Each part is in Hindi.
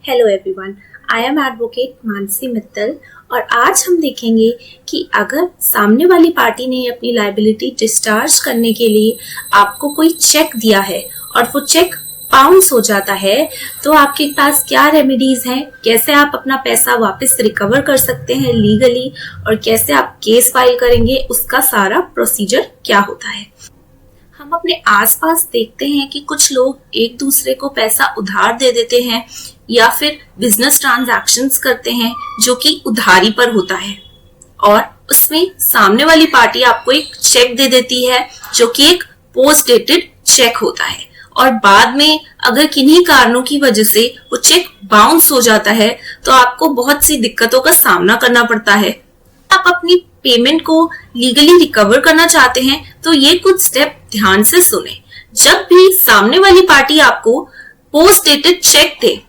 Hello everyone, I am advocate Mansi Mittal और आज हम देखेंगे कि अगर सामने वाली पार्टी ने अपनी लायबिलिटी डिस्चार्ज करने के लिए आपको कोई चेक दिया है और वो चेक बाउंस हो जाता है तो आपके पास क्या रेमेडीज हैं, कैसे आप अपना पैसा वापस रिकवर कर सकते हैं लीगली और कैसे आप केस फाइल करेंगे, उसका सारा प्रोसीजर क्या होता है। हम अपने आसपास देखते हैं कि कुछ लोग एक दूसरे को पैसा उधार दे देते हैं या फिर बिजनेस ट्रांजैक्शंस करते हैं जो कि उधारी पर होता है और उसमें सामने वाली पार्टी आपको एक चेक दे देती है जो कि एक पोस्ट डेटेड चेक होता है और बाद में अगर किन्हीं कारणों की वजह से वो चेक बाउंस हो जाता है तो आपको बहुत सी दिक्कतों का सामना करना पड़ता है। आप अपनी पेमेंट को लीगली रिकवर करना चाहते हैं तो ये कुछ स्टेप ध्यान से सुने। जब भी सामने वाली पार्टी आपको पोस्ट डेटेड चेक दे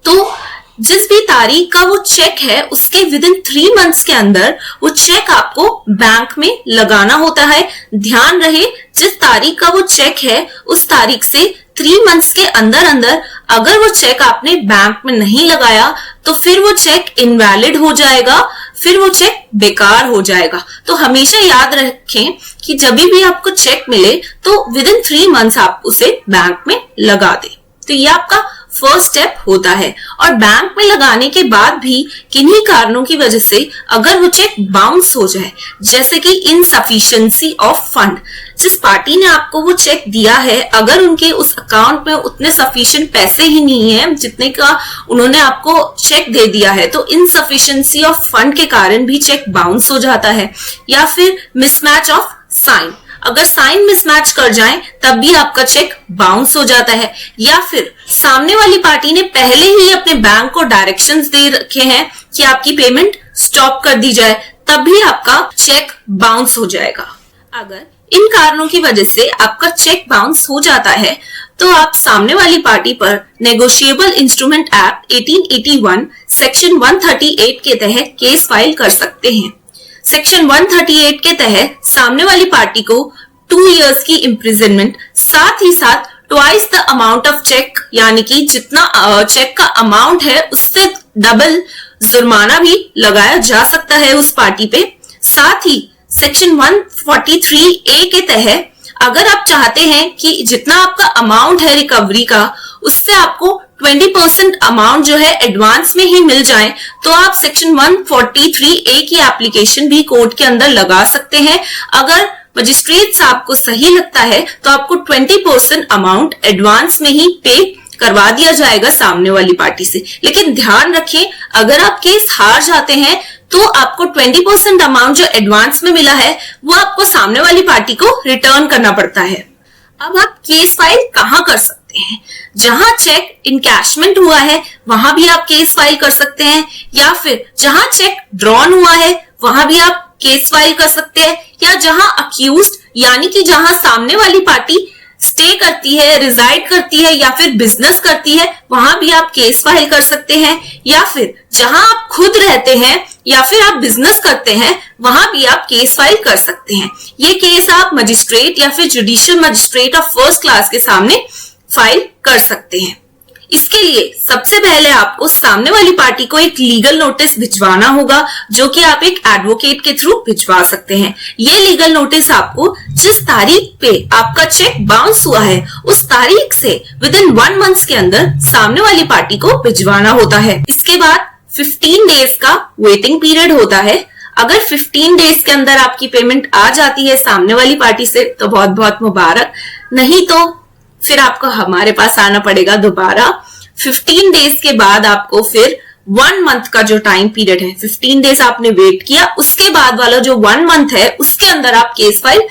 तो जिस भी तारीख का वो चेक है उसके विद इन 3 मंथ्स के अंदर वो चेक आपको बैंक में लगाना होता है। ध्यान रहे, जिस तारीख का वो चेक है उस तारीख से 3 मंथ्स के अंदर अंदर अगर वो चेक आपने बैंक में नहीं लगाया तो फिर वो चेक इनवैलिड हो जाएगा, फिर वो चेक बेकार हो जाएगा। तो हमेशा याद रखें कि जब भी आपको चेक मिले तो विद इन 3 मंथ्स आप उसे बैंक में लगा दें। तो ये आपका फर्स्ट स्टेप होता है और बैंक में लगाने के बाद भी किन्हीं कारणों की वजह से अगर वो चेक बाउंस हो जाए, जैसे कि इनसफिशिएंसी ऑफ फंड, जिस पार्टी ने आपको वो चेक दिया है अगर उनके उस अकाउंट में उतने सफिशिएंट पैसे ही नहीं है जितने का उन्होंने आपको चेक दे दिया है तो इनसफिशिएंसी ऑफ फंड के कारण भी चेक बाउंस हो जाता है। या फिर मिसमैच ऑफ साइन, अगर साइन मिसमैच कर जाए तब भी आपका चेक बाउंस हो जाता है। या फिर सामने वाली पार्टी ने पहले ही अपने बैंक को डायरेक्शंस दे रखे हैं कि आपकी पेमेंट स्टॉप कर दी जाए, तब भी आपका चेक बाउंस हो जाएगा। अगर इन कारणों की वजह से आपका चेक बाउंस हो जाता है तो आप सामने वाली पार्टी पर नेगोशिएबल इंस्ट्रूमेंट एक्ट 1881 सेक्शन 138 के तहत केस फाइल कर सकते हैं। सेक्शन 138 के तहत सामने वाली पार्टी को 2 इयर्स की इम्प्रिजनमेंट, साथ ही साथ twice the amount of cheque, यानी कि जितना चेक का अमाउंट है उससे डबल जुर्माना भी लगाया जा सकता है उस पार्टी पे। साथ ही सेक्शन 143A के तहत अगर आप चाहते हैं कि जितना आपका अमाउंट है रिकवरी का उससे आपको 20% अमाउंट जो है एडवांस में ही मिल जाए तो आप सेक्शन 143A की एप्लीकेशन भी कोर्ट के अंदर लगा सकते हैं। अगर मजिस्ट्रेट साहब को सही लगता है तो आपको 20% अमाउंट एडवांस में ही पे करवा दिया जाएगा सामने वाली पार्टी से। लेकिन ध्यान रखें, अगर आप केस हार जाते हैं तो आपको 20% अमाउंट जो एडवांस में मिला है वो आपको सामने वाली पार्टी को रिटर्न करना पड़ता है। अब आप केस फाइल कहाँ कर सकते हैं? जहां चेक इनकैशमेंट हुआ है वहां भी आप केस फाइल कर सकते हैं, या फिर जहां चेक ड्रॉन हुआ है वहां भी आप केस फाइल कर सकते हैं, या जहां अक्यूज्ड यानी कि जहां सामने वाली पार्टी स्टे करती है, रिजाइड करती है या फिर बिजनेस करती है वहां भी आप केस फाइल कर सकते हैं, या फिर जहां आप खुद रहते हैं या फिर आप बिजनेस करते हैं वहां भी आप केस फाइल कर सकते हैं। ये केस आप मजिस्ट्रेट या फिर judicial magistrate of first class के सामने फाइल कर सकते हैं। इसके लिए सबसे पहले आपको सामने वाली पार्टी को एक लीगल नोटिस भिजवाना होगा जो कि आप एक एडवोकेट के थ्रू भिजवा सकते हैं। ये लीगल नोटिस आपको जिस तारीख पे आपका चेक बाउंस हुआ है उस तारीख से विद इन 1 मंथ के अंदर सामने वाली पार्टी को भिजवाना होता है। इसके बाद 15 डेज का वेटिंग पीरियड होता है। अगर 15 डेज के अंदर आपकी पेमेंट आ जाती है सामने वाली पार्टी से तो बहुत बहुत मुबारक, नहीं तो फिर आपको हमारे पास आना पड़ेगा दोबारा। 15 डेज के बाद आपको फिर 1 मंथ का जो टाइम पीरियड है, 15 डेज आपने वेट किया, उसके बाद वाला जो 1 मंथ है उसके अंदर आप केस फाइल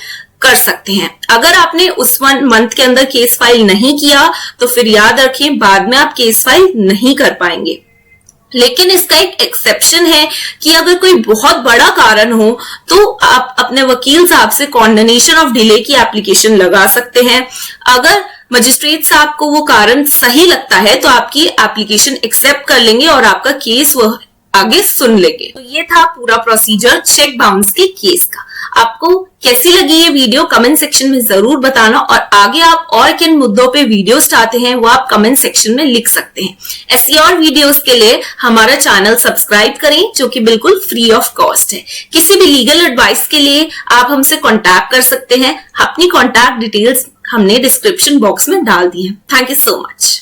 कर सकते हैं। अगर आपने उस 1 मंथ के अंदर केस फाइल नहीं किया तो फिर याद रखें बाद में आप केस फाइल नहीं कर पाएंगे। लेकिन इसका एक एक्सेप्शन है कि अगर कोई बहुत बड़ा कारण हो तो आप अपने वकील साहब से कॉन्डोनेशन ऑफ डिले की एप्लीकेशन लगा सकते हैं। अगर मजिस्ट्रेट साहब को वो कारण सही लगता है तो आपकी एप्लीकेशन एक्सेप्ट कर लेंगे और आपका केस वो आगे सुन लेंगे। तो ये था पूरा प्रोसीजर चेक बाउंस के केस का। आपको कैसी लगी ये वीडियो कमेंट सेक्शन में जरूर बताना, और आगे आप और किन मुद्दों पे वीडियोस चाहते हैं वो आप कमेंट सेक्शन में लिख सकते हैं। ऐसी और वीडियोस के लिए हमारा चैनल सब्सक्राइब करें, जो कि बिल्कुल फ्री ऑफ कॉस्ट है। किसी भी लीगल एडवाइस के लिए आप हमसे कॉन्टैक्ट कर सकते हैं। अपनी कॉन्टैक्ट डिटेल्स हमने डिस्क्रिप्शन बॉक्स में डाल दी है। Thank you so much.